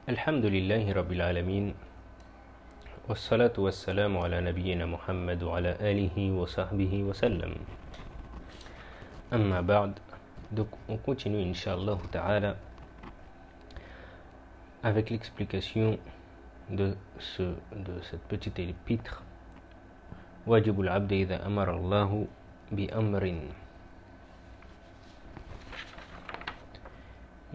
الحمد لله رب العالمين والصلاة والسلام على نبينا محمد وعلى آله وصحبه وسلم. أما بعد, donc on continue Inch'Allah Ta'ala avec l'explication de cette petite épître واجب العبد إذا أمر الله بأمر,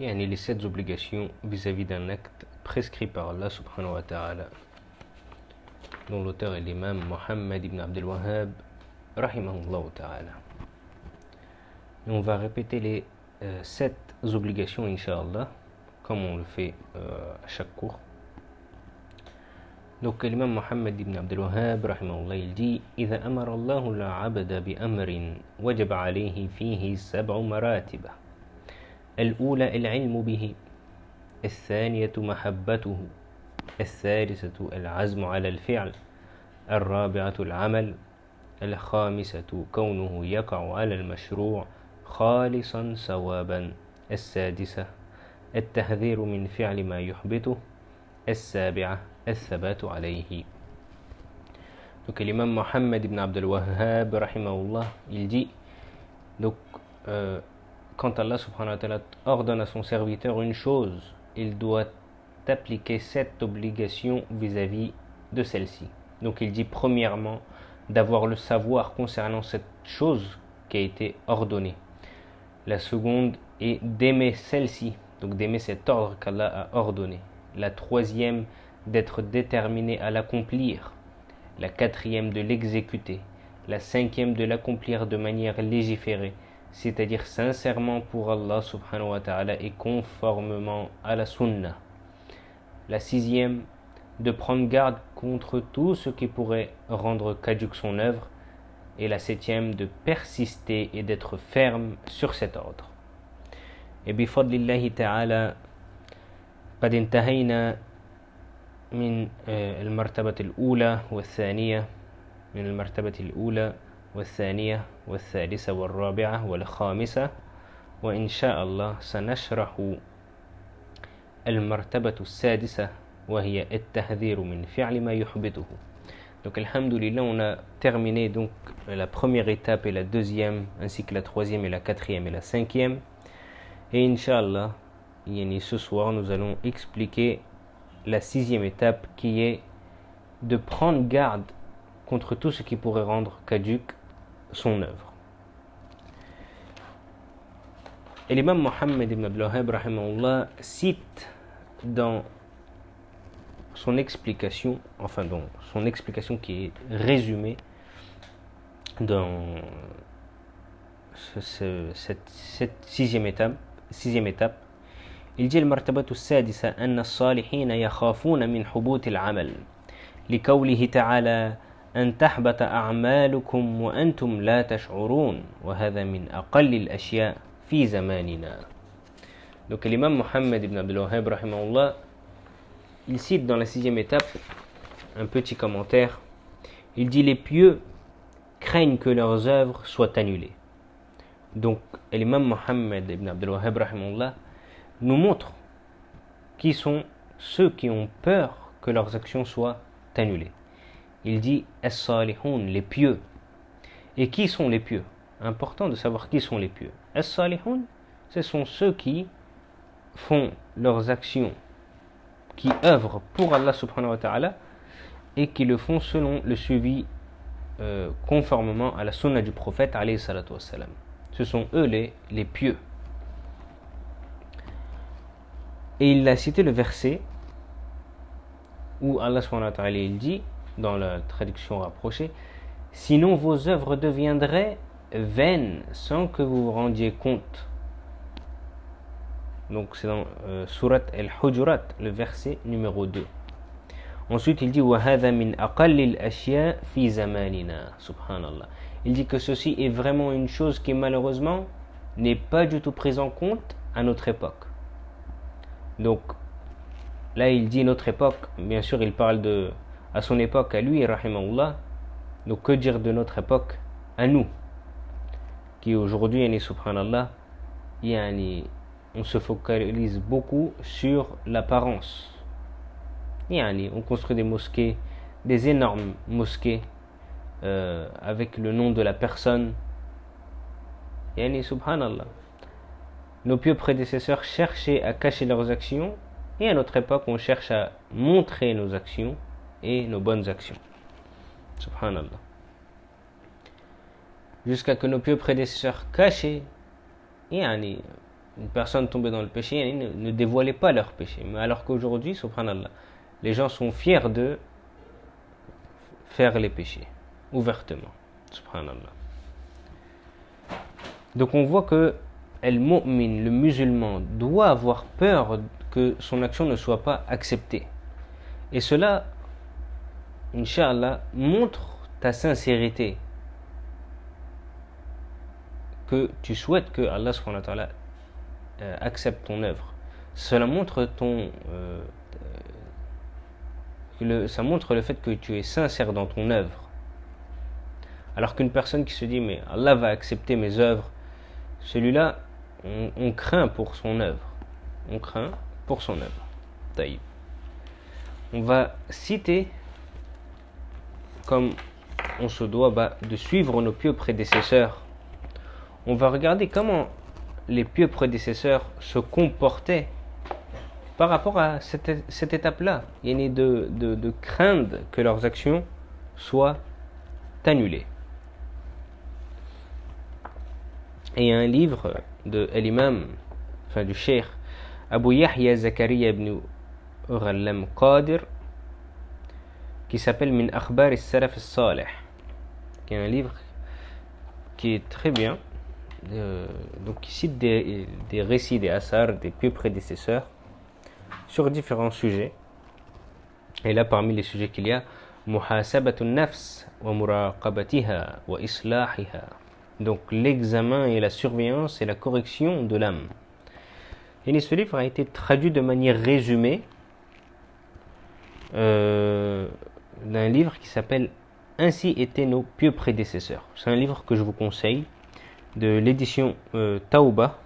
يعني les 7 obligations vis-à-vis d'un acte prescrit par Allah subhanahu wa ta'ala, dont l'auteur est l'imam Mohammed ibn Abdel Wahhab rahimahullah ta'ala. Et on va répéter les 7 obligations Inch'Allah comme on le fait à chaque cours. Donc l'imam Mohammed ibn Abdel Wahhab rahimahullah il dit إذا أمر الله العبد بأمر وجب عليه فيه 7 مراتب. الأولى العلم به، الثانية محبته، الثالثة العزم على الفعل، الرابعة العمل، الخامسة كونه يقع على المشروع خالصا صوابا، السادسة التحذير من فعل ما يحبطه، السابعة الثبات عليه. Donc l'imam Mohammed ibn Abdel Wahhab rahimahullah il dit donc quand Allah subhanahu wa ta'ala ordonne à son serviteur une chose, il doit appliquer 7 obligations vis-à-vis de celle-ci. Donc il dit premièrement d'avoir le savoir concernant cette chose qui a été ordonnée. La seconde est d'aimer celle-ci, donc d'aimer cet ordre qu'Allah a ordonné. La troisième, d'être déterminé à l'accomplir. La quatrième, de l'exécuter. La cinquième, de l'accomplir de manière légiférée, c'est-à-dire sincèrement pour Allah subhanahu wa ta'ala et conformément à la sunna. La sixième, de prendre garde contre tout ce qui pourrait rendre caduque son œuvre. Et la septième, de persister et d'être ferme sur cet ordre. Et bifadlillahi ta'ala قد انتهينا من المرتبة الأولى والثانية من المرتبة الأولى والثانية والثالثة والرابعة والخامسة, وإن شاء الله سنشرح المرتبة السادسة وهي التحذير من فعل ما يحبطه. Donc alhamdulillah, on a terminé donc la première étape et la deuxième, ainsi que la troisième et la quatrième et la cinquième. Et Inch'Allah, ce soir nous allons expliquer la sixième étape qui est de prendre garde contre tout ce qui pourrait rendre caduque son œuvre. Et l'imam Mohammed ibn Abdel Wahhab rahimahullah cite dans son explication, qui est résumée dans cette sixième étape, il dit المرتبة السادسة أن الصالحين يخافون من حبوط العمل لقوله تعالى أن تحبط أعمالكم وأنتم لا تشعرون وهذا من أقل الأشياء في زماننا. Donc l'imam Mohammed ibn Abdel Wahhab rahimahullah il cite dans la sixième étape un petit commentaire. Il dit les pieux craignent que leurs œuvres soient annulées. Donc l'imam Mohammed ibn Abdel Wahhab rahimahullah nous montre qui sont ceux qui ont peur que leurs actions soient annulées. Il dit as-salihun, les pieux. Et qui sont les pieux? Important de savoir qui sont les pieux. As-salihun, ce sont ceux qui font leurs actions, qui œuvrent pour Allah subhanahu wa ta'ala et qui le font selon le suivi conformément à la sunna du prophète alayhi salatu wassalam. Ce sont eux les pieux. Et il a cité le verset où Allah subhanahu wa ta'ala il dit dans la traduction rapprochée, sinon vos œuvres deviendraient vaines sans que vous vous rendiez compte. Donc c'est dans Surat Al-Hujurat, le verset numéro 2. Ensuite il dit وَهَذَا مِنْ أَقَلِّ الْأَشْيَاءِ فِي زَمَانِنَا. Subhanallah. Il dit que ceci est vraiment une chose qui malheureusement n'est pas du tout prise en compte à notre époque. Donc là il dit notre époque, bien sûr il parle à son époque à lui rahimahullah. Donc que dire de notre époque à nous qui aujourd'hui subhanallah on se focalise beaucoup sur l'apparence On construit des mosquées, des énormes mosquées avec le nom de la personne. Subhanallah. Nos pieux prédécesseurs cherchaient à cacher leurs actions, et à notre époque, on cherche à montrer nos actions et nos bonnes actions. Subhanallah. Jusqu'à que nos pieux prédécesseurs cachaient, une personne tombée dans le péché ne dévoilait pas leur péché. Mais alors qu'aujourd'hui, subhanallah, les gens sont fiers de faire les péchés ouvertement. Subhanallah. Donc on voit que al-mu'min, le musulman, doit avoir peur que son action ne soit pas acceptée. Et cela, Inch'Allah, montre ta sincérité, que tu souhaites que Allah subhanahu wa ta'ala accepte ton œuvre. Cela montre ça montre le fait que tu es sincère dans ton œuvre. Alors qu'une personne qui se dit mais Allah va accepter mes œuvres, celui-là, on craint pour son œuvre. On craint pour son œuvre. Taïb. On va citer, comme on se doit de suivre nos pieux prédécesseurs. On va regarder comment les pieux prédécesseurs se comportaient par rapport à cette étape-là. Il y a de craindre que leurs actions soient annulées. Et il y a un livre de l'imam, du cheikh Abu Yahya Zakaria ibn Ghallam Qadir, qui s'appelle Min Akhbar al-Salaf al-Salih, qui est un livre qui est très bien, donc qui cite des récits, des asars, des pieux prédécesseurs sur différents sujets. Et là, parmi les sujets qu'il y a, muhasabatu nafs wa muraqabatiha wa islahiha, donc l'examen et la surveillance et la correction de l'âme. Et ce livre a été traduit de manière résumée d'un livre qui s'appelle Ainsi étaient nos pieux prédécesseurs. C'est un livre que je vous conseille, de l'édition Taouba,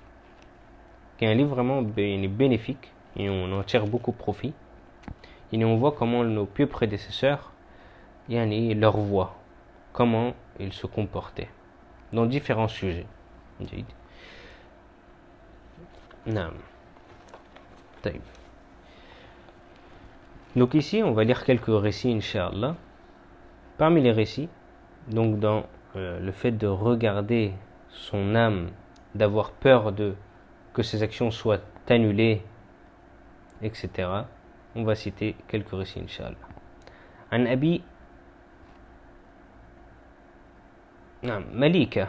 qui est un livre vraiment bénéfique, et on en tire beaucoup profit. Et on voit comment nos pieux prédécesseurs, leur voix, comment ils se comportaient dans différents sujets. Donc ici, on va lire quelques récits, Inch'Allah. Parmi les récits, donc dans le fait de regarder son âme, d'avoir peur que ses actions soient annulées, etc. On va citer quelques récits, Inch'Allah. An Abi مليكة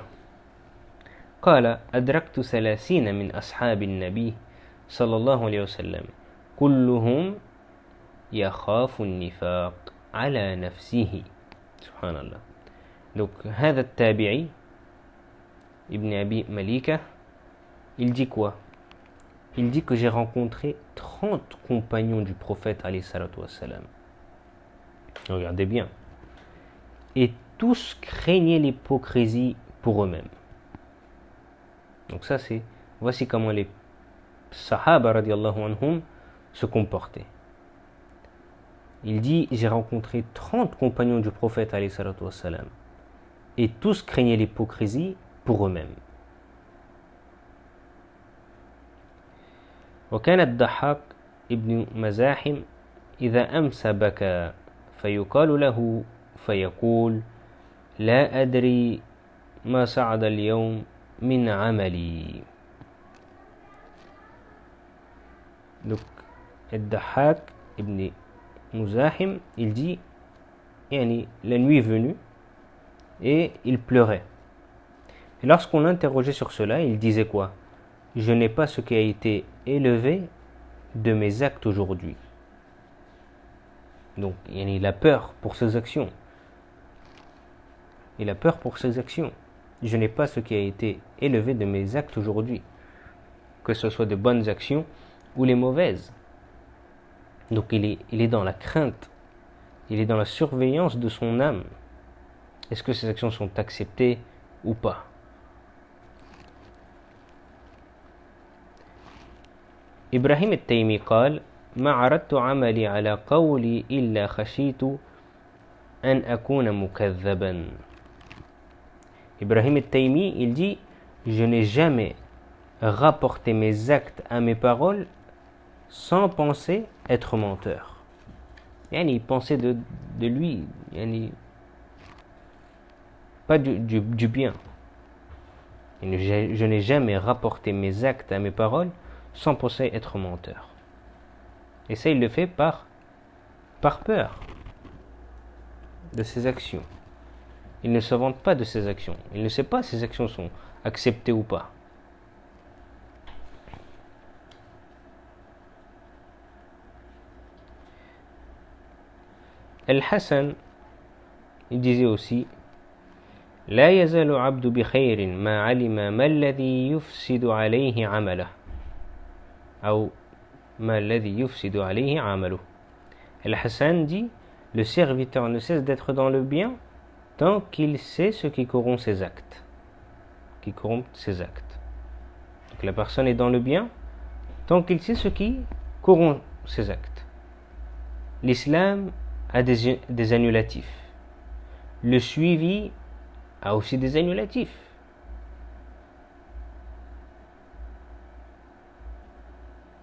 قال أدركت 30 من أصحاب النبي صلى الله عليه وسلم كلهم يخاف النفاق على نفسه. سبحان الله. Donc هذا التابعي Ibn Abi Malika, il dit quoi? Il dit que j'ai rencontré 30 compagnons du prophète alayhi salatu wassalam. Regardez bien. Et tous craignaient l'hypocrisie pour eux-mêmes. Donc ça voici comment les sahaba radiallahu anhum se comportaient. Il dit, j'ai rencontré 30 compagnons du prophète alayhi salatu wassalam, et tous craignaient l'hypocrisie pour eux-mêmes. وكان الضحاك ابن مزاحم إذا أمسى بكى فيقال له فيقول لا أدري ما صعد اليوم من عملي. Donc الضحاك ابن مزاحم, il dit, la nuit est venue et il pleurait. Et lorsqu'on l'interrogeait sur cela, il disait quoi? Je n'ai pas ce qui a été élevé de mes actes aujourd'hui. Donc, il a peur pour ses actions. Il a peur pour ses actions. Je n'ai pas ce qui a été élevé de mes actes aujourd'hui, que ce soit de bonnes actions ou les mauvaises. Donc, il est dans la crainte, il est dans la surveillance de son âme. Est-ce que ses actions sont acceptées ou pas? إبراهيم التيمي قال ما عرضت عملي على قولي إلا خشيت أن أكون مكذبا. Ibrahim al-Taymi, il dit, je n'ai jamais rapporté mes actes à mes paroles sans penser être menteur. Yani, il pensait de lui, yani, pas du bien. Je n'ai jamais rapporté mes actes à mes paroles sans penser être menteur. Et ça, il le fait par peur de ses actions. Il ne se vante pas de ses actions. Il ne sait pas si ses actions sont acceptées ou pas. Al-Hassan, il disait aussi لا يزال عبد بخير ما علم ما الذي يفسد عليه عمله أو ما الذي يفسد عليه عمله. Al-Hassan dit le serviteur ne cesse d'être dans le bien tant qu'il sait ce qui corrompt ses actes. Donc la personne est dans le bien tant qu'il sait ce qui corrompt ses actes. L'islam a des annulatifs. Le suivi a aussi des annulatifs.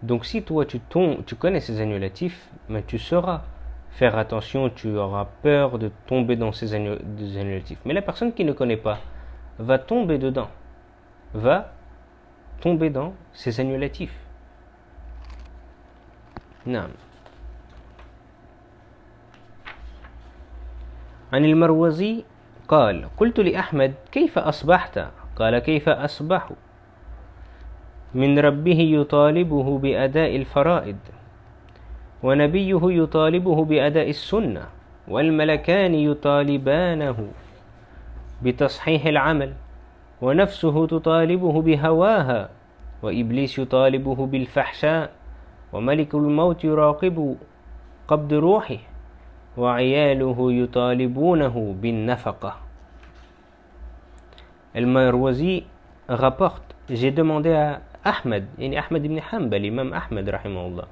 Donc si toi tu connais ces annulatifs, mais tu sauras faire attention, tu auras peur de tomber dans ces annulatifs. Mais la personne qui ne connaît pas va tomber dedans, va tomber dans ces annulatifs. نعم. عن المروزي قال قلت لأحمد كيف أصبحت؟ قال كيف أصبح؟ من ربه يطالبه بأداء الفرائض ونبيه يطالبه بأداء السنة والملكان يطالبانه بتصحيح العمل ونفسه تطالبه بهواها وإبليس يطالبه بالفحشاء وملك الموت يراقب قبض روحه وعياله يطالبونه بالنفقة. Al-Marwazi rapporte, j'ai demandé à Ahmed ibn Hanbal, l'imam Ahmed rahimahullah,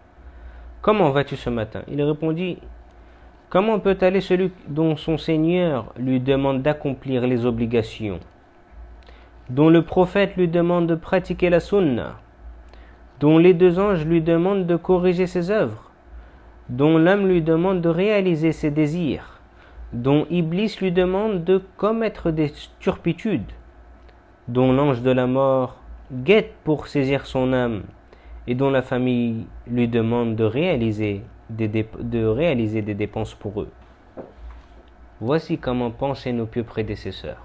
comment vas-tu ce matin? Il répondit, comment peut aller celui dont son Seigneur lui demande d'accomplir les obligations, dont le prophète lui demande de pratiquer la sunna, dont les deux anges lui demandent de corriger ses œuvres, dont l'homme lui demande de réaliser ses désirs, dont Iblis lui demande de commettre des turpitudes, dont l'ange de la mort guette pour saisir son âme, et dont la famille lui demande de réaliser des dépenses pour eux. Voici comment pensaient nos pieux prédécesseurs.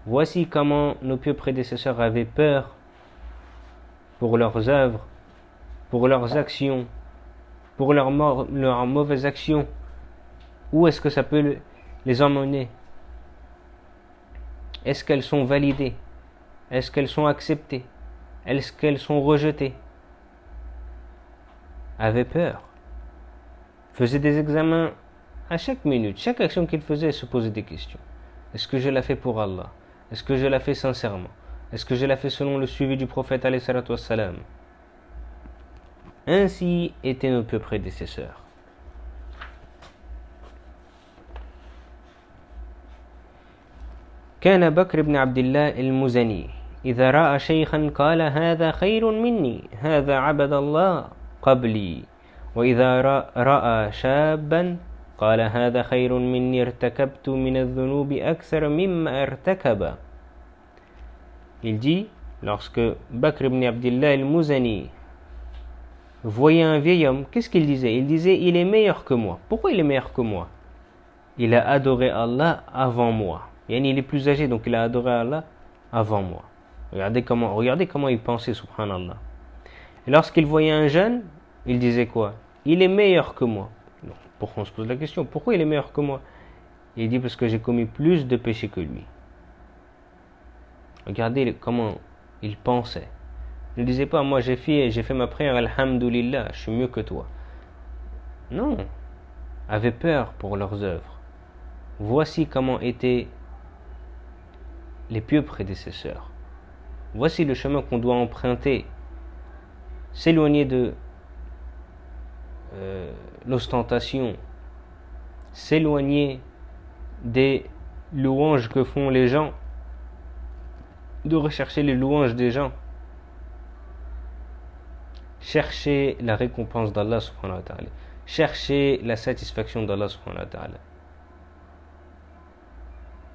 Voici comment nos pieux prédécesseurs avaient peur pour leurs œuvres, pour leurs actions, pour leurs mauvaises actions. Où est-ce que ça peut les emmener? Est-ce qu'elles sont validées? Est-ce qu'elles sont acceptées? Est-ce qu'elles sont rejetées? Avaient peur. Faisaient des examens à chaque minute. Chaque action qu'ils faisaient, se posaient des questions. Est-ce que je la fais pour Allah? Est-ce que je la fais sincèrement? Est-ce que je la fais selon le suivi du prophète alayhi salatu wassalam? Ainsi étaient nos pieux prédécesseurs. كان بكر بن عبد الله المزني إذا رأى شيخا قال هذا خير مني هذا عبد الله قبلي وإذا رأى شابا قال هذا خير مني ارتكبت من الذنوب أكثر مما ارتكب. Il dit, lorsque Bakr ibn Abdillah al-Muzani voyait un vieil homme, qu'est-ce qu'il disait? Il disait, il est meilleur que moi. Pourquoi il est meilleur que moi? Il a adoré Allah avant moi. Yani, il est plus âgé, donc il a adoré Allah avant moi. Regardez comment il pensait, subhanallah. Et lorsqu'il voyait un jeune, il disait quoi? Il est meilleur que moi. Donc, pourquoi on se pose la question? Pourquoi il est meilleur que moi? Il dit, parce que j'ai commis plus de péchés que lui. Regardez comment il pensait. Il ne disait pas, moi j'ai fait ma prière, alhamdulillah, je suis mieux que toi. Non. Avait peur pour leurs œuvres. Voici comment étaient les pieux prédécesseurs. Voici le chemin qu'on doit emprunter. S'éloigner l'ostentation, s'éloigner des louanges que font les gens, de rechercher les louanges des gens, chercher la récompense d'Allah subhanahu wa ta'ala, chercher la satisfaction d'Allah subhanahu wa ta'ala,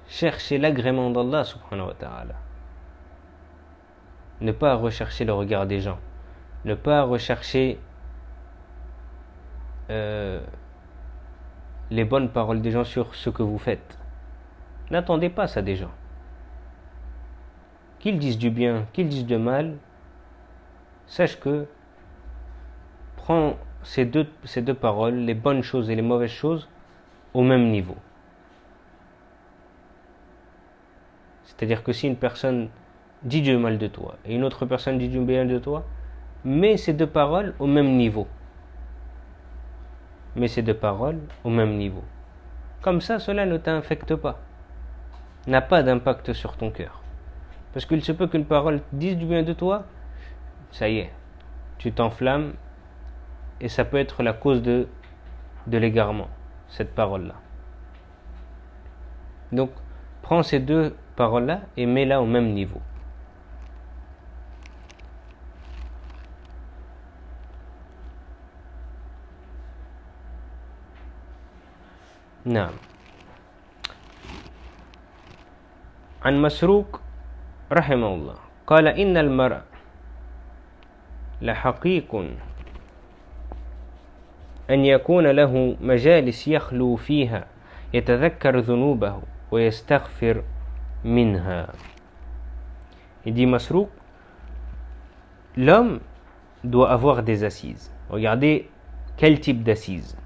chercher l'agrément d'Allah subhanahu wa ta'ala, ne pas rechercher le regard des gens, ne pas rechercher les bonnes paroles des gens sur ce que vous faites. N'attendez pas ça des gens. Qu'ils disent du bien, qu'ils disent du mal, sache que prends ces deux paroles, les bonnes choses et les mauvaises choses, au même niveau. C'est-à-dire que si une personne dit du mal de toi et une autre personne dit du bien de toi, mets ces deux paroles au même niveau. Mets ces deux paroles au même niveau. Comme ça, cela ne t'infecte pas, n'a pas d'impact sur ton cœur. Parce qu'il se peut qu'une parole dise du bien de toi, ça y est, tu t'enflammes et ça peut être la cause de l'égarement, cette parole-là. Donc, prends ces deux paroles-là et mets-la au même niveau. نعم. عن مسروق رحمه الله قال إن المرء لحقيق أن يكون له مجالس يخلو فيها يتذكر ذنوبه ويستغفر منها. Il dit Masrouk, l'homme doit avoir des assises. Regardez quel type d'assises,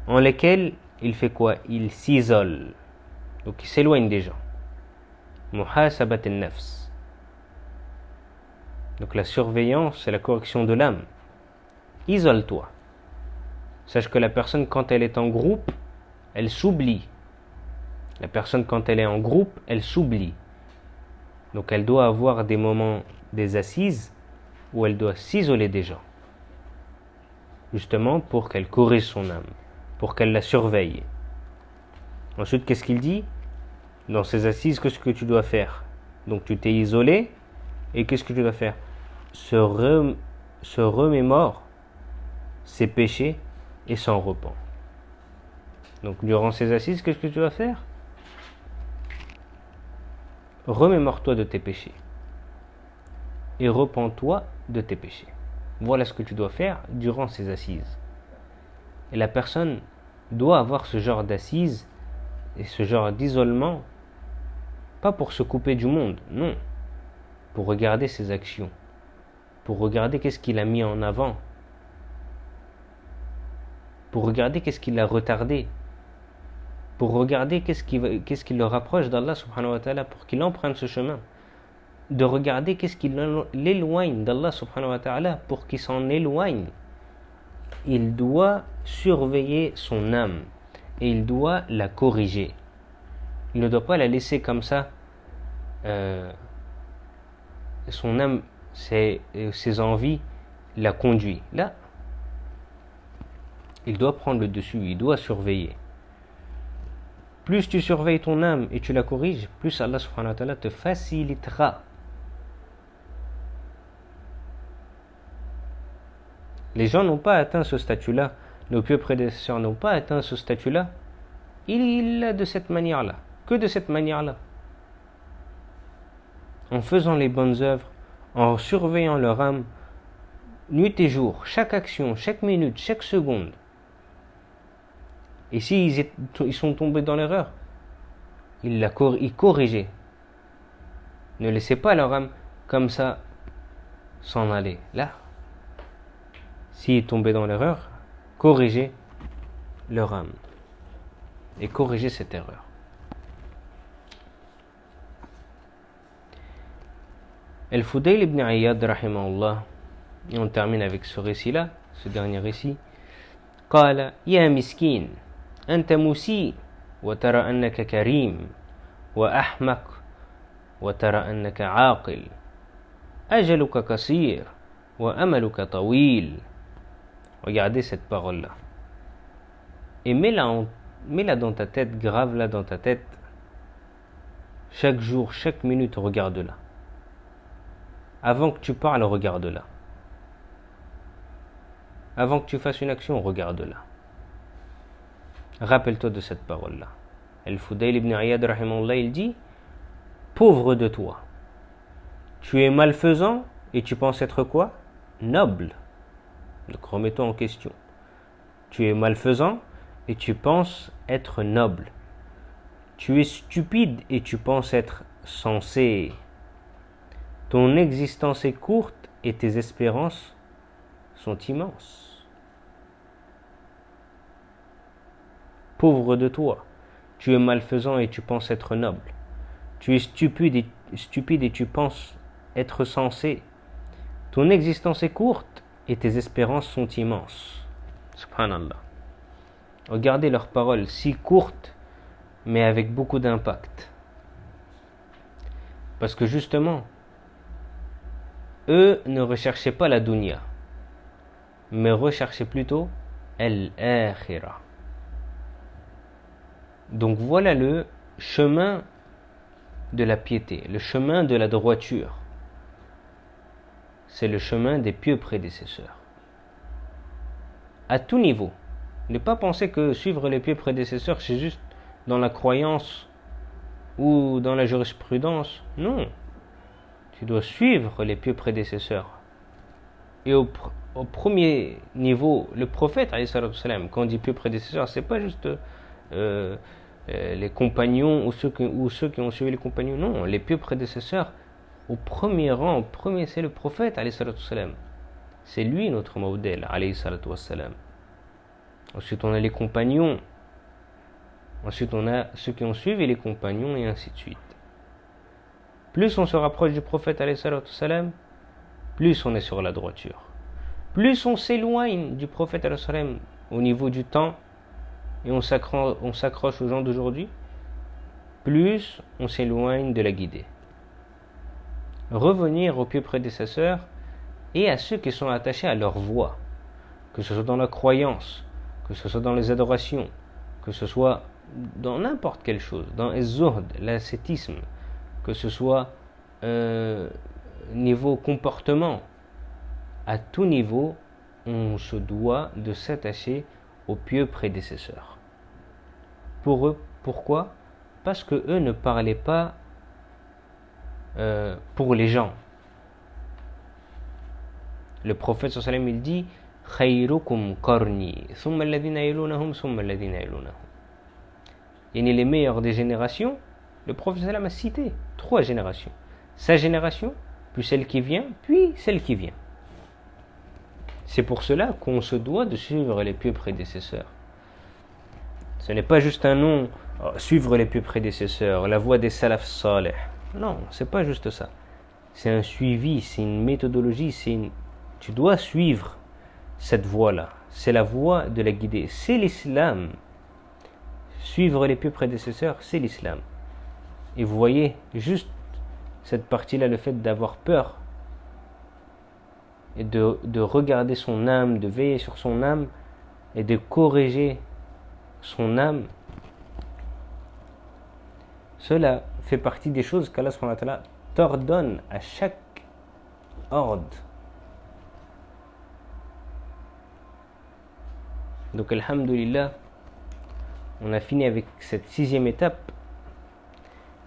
en lesquelles il fait quoi? Il s'isole, donc il s'éloigne des gens. Muhasabat al-nafs, donc la surveillance et la correction de l'âme. Isole-toi. Sache que la personne, quand elle est en groupe, elle s'oublie. La personne, quand elle est en groupe, elle s'oublie. Donc elle doit avoir des moments, des assises, où elle doit s'isoler des gens, justement pour qu'elle corrige son âme, pour qu'elle la surveille. Ensuite, qu'est-ce qu'il dit? Dans ces assises, qu'est-ce que tu dois faire? Donc tu t'es isolé, et qu'est-ce que tu dois faire? Se remémore ses péchés et s'en repent. Donc durant ces assises, qu'est-ce que tu dois faire? Remémore-toi de tes péchés et repens-toi de tes péchés. Voilà ce que tu dois faire durant ces assises. Et la personne doit avoir ce genre d'assises et ce genre d'isolement, pas pour se couper du monde, non, pour regarder ses actions, pour regarder qu'est-ce qu'il a mis en avant, pour regarder qu'est-ce qu'il a retardé, pour regarder qu'est-ce qui le rapproche d'Allah subhanahu wa ta'ala, pour qu'il emprunte ce chemin, de regarder qu'est-ce qui l'éloigne d'Allah subhanahu wa ta'ala, pour qu'il s'en éloigne. Il doit surveiller son âme et il doit la corriger. Il ne doit pas la laisser comme ça. Son âme, ses envies la conduisent. Là, il doit prendre le dessus, il doit surveiller. Plus tu surveilles ton âme et tu la corriges, plus Allah subhanahu wa ta'ala te facilitera. Les gens n'ont pas atteint ce statut-là, nos pieux prédécesseurs n'ont pas atteint ce statut-là, il l'a de cette manière-là, que de cette manière-là. En faisant les bonnes œuvres, en surveillant leur âme, nuit et jour, chaque action, chaque minute, chaque seconde. Et s'ils sont tombés dans l'erreur, ils corrigeaient. Ne laissez pas leur âme comme ça s'en aller. Là, s'ils tombaient dans l'erreur, corrigez leur âme et corrigez cette erreur. Al-Fudayl ibn Iyad rahimahullah, et on termine avec ce récit-là, ce dernier récit. قال يا مسكين أنت مسيء وترى أنك كريم وأحمق وترى أنك عاقل أجلك قصير وأملك طويل Regardez cette parole-là. Et mets-la dans ta tête, grave-la dans ta tête. Chaque jour, chaque minute, regarde-la. Avant que tu parles, regarde-la. Avant que tu fasses une action, regarde-la. Rappelle-toi de cette parole-là. Al-Fudayl ibn Iyad, rahimahullah, il dit: pauvre de toi, tu es malfaisant et tu penses être quoi? Noble. Donc remets-toi en question. Tu es malfaisant et tu penses être noble. Tu es stupide et tu penses être sensé. Ton existence est courte et tes espérances sont immenses. Pauvre de toi, tu es malfaisant et tu penses être noble. Tu es stupide et tu penses être sensé. Ton existence est courte et tes espérances sont immenses. Subhanallah. Regardez leurs paroles si courtes, mais avec beaucoup d'impact. Parce que justement, eux ne recherchaient pas la dunya, mais recherchaient plutôt al-akhirah. Donc voilà le chemin de la piété, le chemin de la droiture. C'est le chemin des pieux prédécesseurs. À tout niveau. Ne pas penser que suivre les pieux prédécesseurs, c'est juste dans la croyance ou dans la jurisprudence. Non. Tu dois suivre les pieux prédécesseurs. Et au premier niveau, le prophète, quand on dit pieux prédécesseurs, c'est pas juste les compagnons ou ceux qui ont suivi les compagnons. Non, les pieux prédécesseurs, au premier rang, c'est le prophète, c'est lui notre modèle, Ensuite on a les compagnons, ensuite on a ceux qui ont suivi les compagnons, et ainsi de suite. Plus on se rapproche du prophète, plus on est sur la droiture. Plus on s'éloigne du prophète au niveau du temps, et on s'accroche aux gens d'aujourd'hui, plus on s'éloigne de la guidée. Revenir aux pieux prédécesseurs et à ceux qui sont attachés à leur voie, que ce soit dans la croyance, que ce soit dans les adorations, que ce soit dans n'importe quelle chose, dans le zuhd, l'ascétisme, que ce soit niveau comportement. À tout niveau, on se doit de s'attacher aux pieux prédécesseurs. Pour eux, pourquoi? Parce que eux ne parlaient pas pour les gens. Le prophète sallallahu alayhi wa sallam, il dit: khayrukum qarni thumma alladhina yalunahum thumma alladhina yalunahum. Et les meilleurs des générations, le prophète sallallahu alayhi wa sallam a cité 3 générations. Sa génération, puis celle qui vient, puis celle qui vient. C'est pour cela qu'on se doit de suivre les pieux prédécesseurs. Ce n'est pas juste un nom, suivre les pieux prédécesseurs, la voie des salaf salih. Non, c'est pas juste ça. C'est un suivi, c'est une méthodologie, tu dois suivre cette voie-là. C'est la voie de la guidée. C'est l'islam. Suivre les pieux prédécesseurs, c'est l'islam. Et vous voyez, juste cette partie-là, le fait d'avoir peur et de regarder son âme, de veiller sur son âme et de corriger son âme, cela fait partie des choses qu'Allah subhanahu wa ta'ala t'ordonne à chaque ordre. Donc alhamdulillah, on a fini avec cette 6e étape.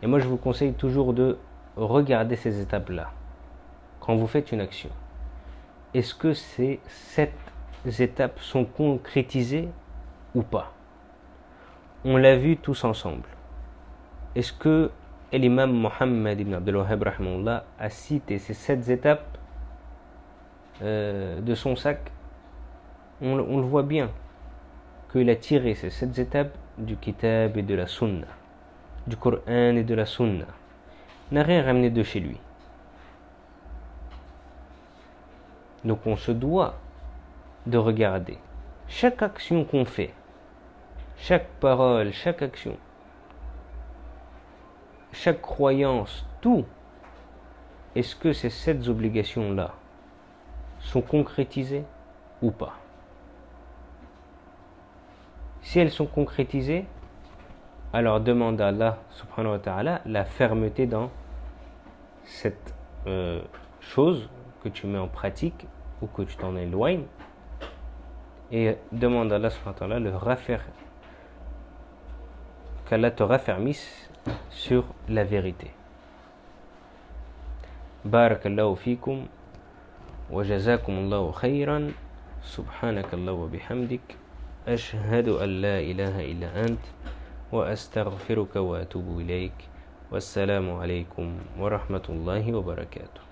Et moi je vous conseille toujours de regarder ces étapes-là quand vous faites une action. Est-ce que ces 7 étapes sont concrétisées ou pas? On l'a vu tous ensemble. Est-ce que l'imam Mohammed ibn Abdul Wahhab rahimahullah a cité ces 7 étapes de son sac? On le voit bien qu'il a tiré ces 7 étapes du kitab et de la sunna, du Coran et de la sunna. Il n'a rien ramené de chez lui. Donc on se doit de regarder chaque action qu'on fait, chaque parole, chaque action, chaque croyance, tout. Est-ce que ces 7 obligations-là sont concrétisées ou pas? Si elles sont concrétisées, alors demande à Allah subhanahu wa ta'ala la fermeté dans cette chose que tu mets en pratique ou que tu t'en éloignes, et demande à Allah subhanahu wa ta'ala qu'Allah te raffermisse sur la vérité. Barakallahu fikum wa jazakumullahu khayran. Subhanakallahu wa bihamdik. Ashhadu an la ilaha illa ant wa astaghfiruka wa atubu ilayk. Wassalamu alaykum wa rahmatullahi wa barakatuh.